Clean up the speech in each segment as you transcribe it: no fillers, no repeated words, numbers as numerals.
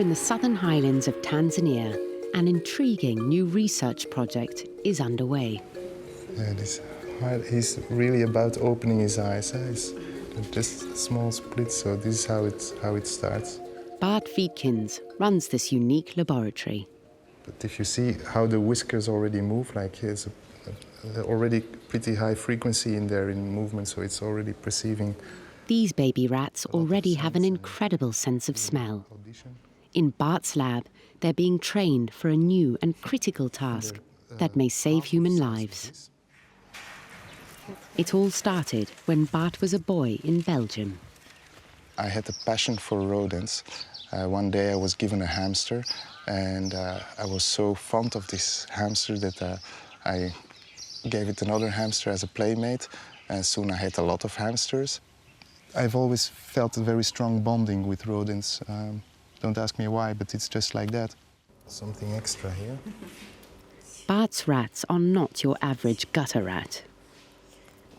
in the southern highlands of Tanzania, an intriguing new research project is underway. This heart is really about opening his eyes. It's just small splits, so this is how it starts. Bart Weetjens runs this unique laboratory. But if you see how the whiskers already move, like here's already pretty high frequency in there in movement, so it's already perceiving. These baby rats already have an incredible sense of smell. In Bart's lab, they're being trained for a new and critical task that may save human lives. It all started when Bart was a boy in Belgium. I had a passion for rodents. One day I was given a hamster, and I was so fond of this hamster that I gave it another hamster as a playmate, and soon I had a lot of hamsters. I've always felt a very strong bonding with rodents. Don't ask me why, but it's just like that. Something extra here. Bart's rats are not your average gutter rat.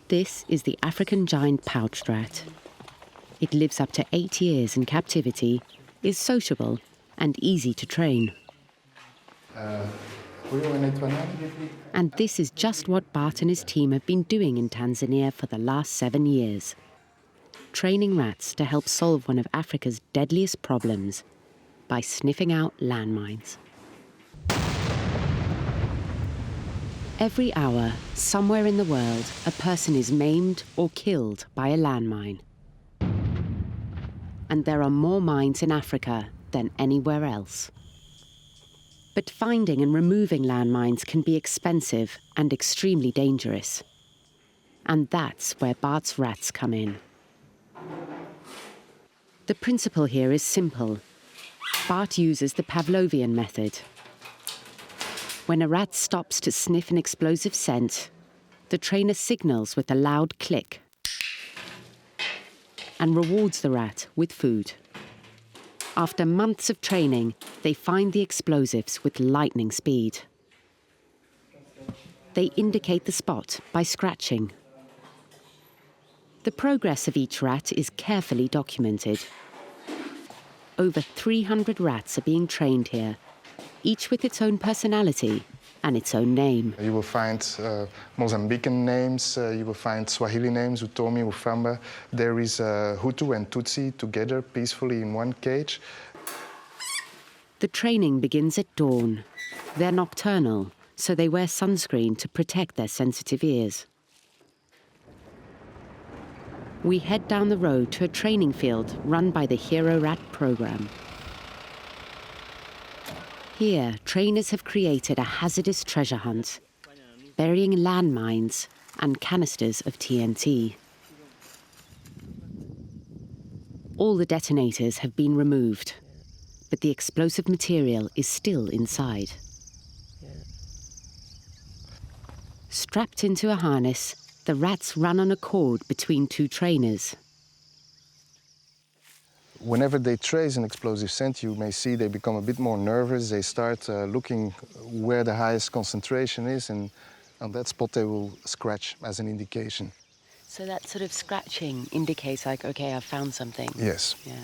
This is the African giant pouched rat. It lives up to 8 years in captivity, is sociable and easy to train. And this is just what Bart and his team have been doing in Tanzania for the last 7 years. Training rats to help solve one of Africa's deadliest problems by sniffing out landmines. Every hour, somewhere in the world, a person is maimed or killed by a landmine. And there are more mines in Africa than anywhere else. But finding and removing landmines can be expensive and extremely dangerous. And that's where Bart's rats come in. The principle here is simple. Bart uses the Pavlovian method. When a rat stops to sniff an explosive scent, the trainer signals with a loud click and rewards the rat with food. After months of training, they find the explosives with lightning speed. They indicate the spot by scratching. The progress of each rat is carefully documented. Over 300 rats are being trained here, each with its own personality and its own name. You will find Mozambican names, you will find Swahili names, Utomi, Ufamba. There is Hutu and Tutsi together peacefully in one cage. The training begins at dawn. They're nocturnal, so they wear sunscreen to protect their sensitive ears. We head down the road to a training field run by the Hero Rat program. Here, trainers have created a hazardous treasure hunt, burying landmines and canisters of TNT. All the detonators have been removed, but the explosive material is still inside. Strapped into a harness, the rats run on a cord between two trainers. Whenever they trace an explosive scent, you may see they become a bit more nervous. They start looking where the highest concentration is, and on that spot they will scratch as an indication. So that sort of scratching indicates, like, OK, I've found something. Yes. Yeah.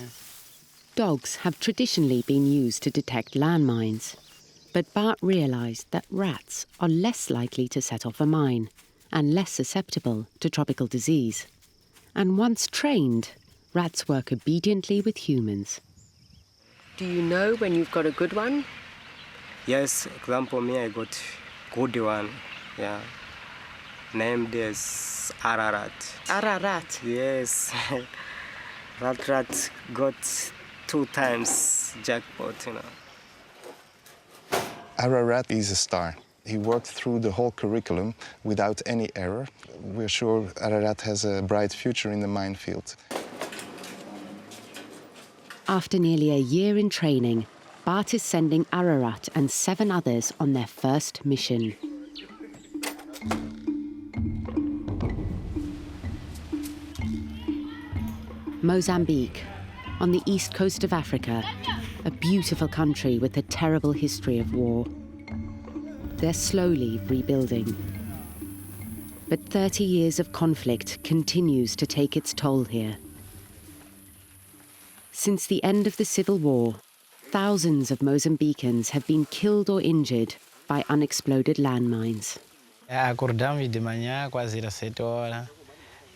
Dogs have traditionally been used to detect landmines, but Bart realised that rats are less likely to set off a mine and less susceptible to tropical disease. And once trained, rats work obediently with humans. Do you know when you've got a good one? Yes, example me, I got good one. Yeah. Named as Ararat. Ararat? Yes. Rat got 2 times jackpot, you know. Ararat is a star. He worked through the whole curriculum without any error. We're sure Ararat has a bright future in the minefield. After nearly a year in training, Bart is sending Ararat and 7 others on their first mission. Mozambique, on the east coast of Africa, a beautiful country with a terrible history of war. They're slowly rebuilding. But 30 years of conflict continues to take its toll here. Since the end of the Civil War, Thousands of Mozambicans have been killed or injured by unexploded landmines. Acordamos de manhã, quase era 7 horas,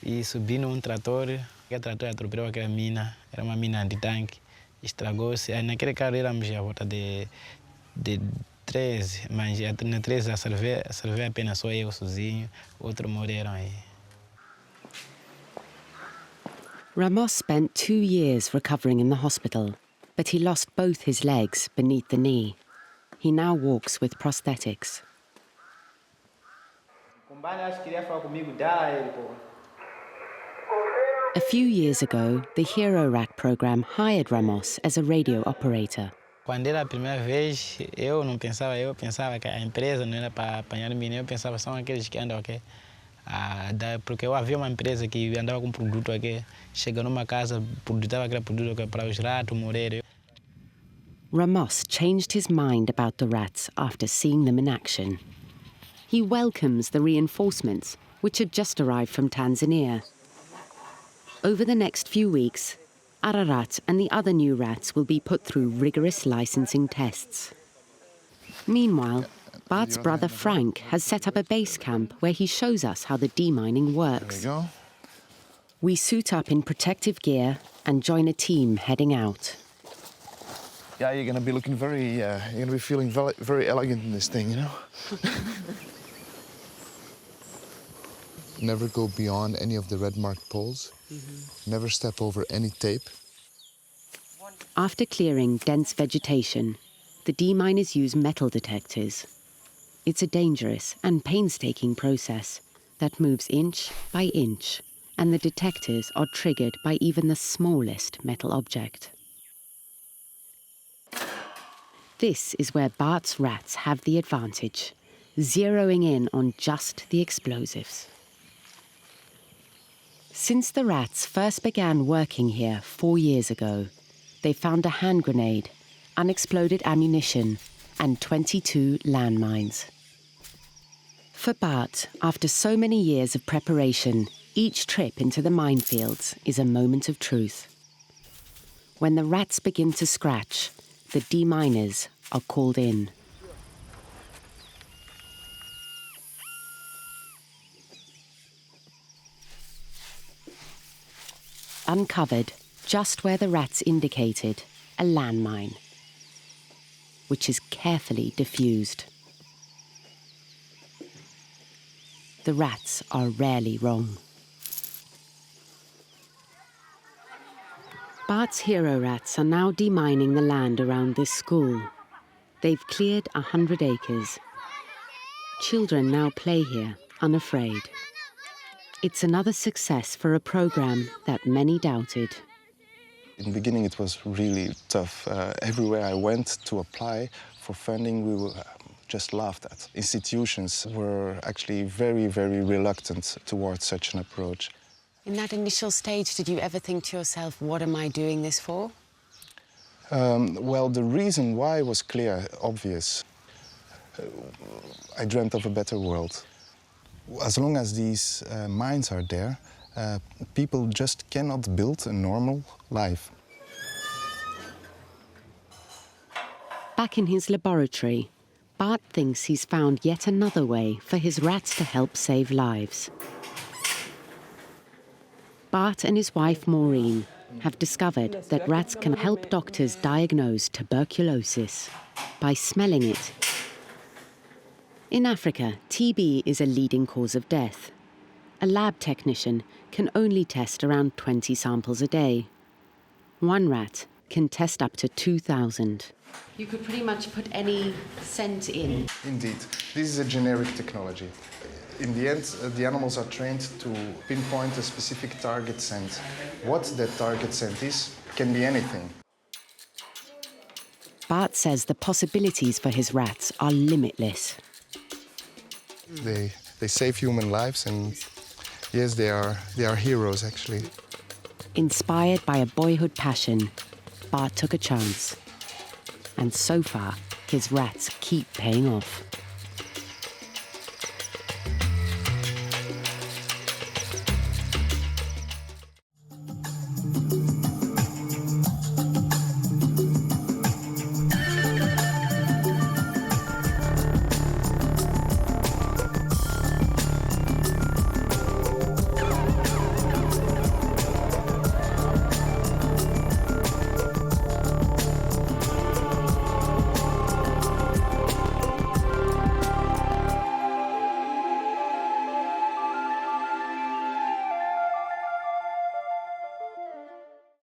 e subi num trator, que trator atropelou aquela mina, era uma mina antitanque, estragou-se. Aí naquele carro éramos à volta de 13, mas na 13 a salvei apenas só eu sozinho, outros morreram aí. Ramos spent 2 years recovering in the hospital, but he lost both his legs beneath the knee. He now walks with prosthetics. A few years ago, the Hero Rat program hired Ramos as a radio operator. Quando era a primeira vez, eu pensava que a empresa não era para apanhar mina, eu pensava são aqueles que andam aqui. Porque eu havia uma empresa que andava com produto aqui, chega numa casa, produtava aquele produto para os ratos morrerem. Ramos changed his mind about the rats after seeing them in action. He welcomes the reinforcements, which had just arrived from Tanzania. Over the next few weeks, Ararat and the other new rats will be put through rigorous licensing tests. Meanwhile, Bart's brother Frank has set up a base camp where he shows us how the demining works. There we go. We suit up in protective gear and join a team heading out. Yeah, you're going to be looking you're going to be feeling very, very elegant in this thing, you know? Never go beyond any of the red-marked poles. Never step over any tape. After clearing dense vegetation, the deminers use metal detectors. It's a dangerous and painstaking process that moves inch by inch, and the detectors are triggered by even the smallest metal object. This is where Bart's rats have the advantage, zeroing in on just the explosives. Since the rats first began working here 4 years ago, they found a hand grenade, unexploded ammunition, and 22 landmines. For Bart, after so many years of preparation, each trip into the minefields is a moment of truth. When the rats begin to scratch, the deminers are called in. Uncovered, just where the rats indicated, a landmine, which is carefully diffused. The rats are rarely wrong. Bart's hero rats are now demining the land around this school. They've cleared 100 acres. Children now play here, unafraid. It's another success for a program that many doubted. In the beginning, it was really tough. Everywhere I went to apply for funding, we were just laughed at. Institutions were actually very, very reluctant towards such an approach. In that initial stage, did you ever think to yourself, what am I doing this for? Well, the reason why was clear, obvious. I dreamt of a better world. As long as these mines are there, people just cannot build a normal life. Back in his laboratory, Bart thinks he's found yet another way for his rats to help save lives. Bart and his wife Maureen have discovered that rats can help doctors diagnose tuberculosis by smelling it. In Africa, TB is a leading cause of death. A lab technician can only test around 20 samples a day. One rat can test up to 2,000. You could pretty much put any scent in. Indeed, this is a generic technology. In the end, the animals are trained to pinpoint a specific target scent. What that target scent is can be anything. Bart says the possibilities for his rats are limitless. They save human lives, and yes, they are heroes, actually. Inspired by a boyhood passion, Bart took a chance. And so far, his rats keep paying off.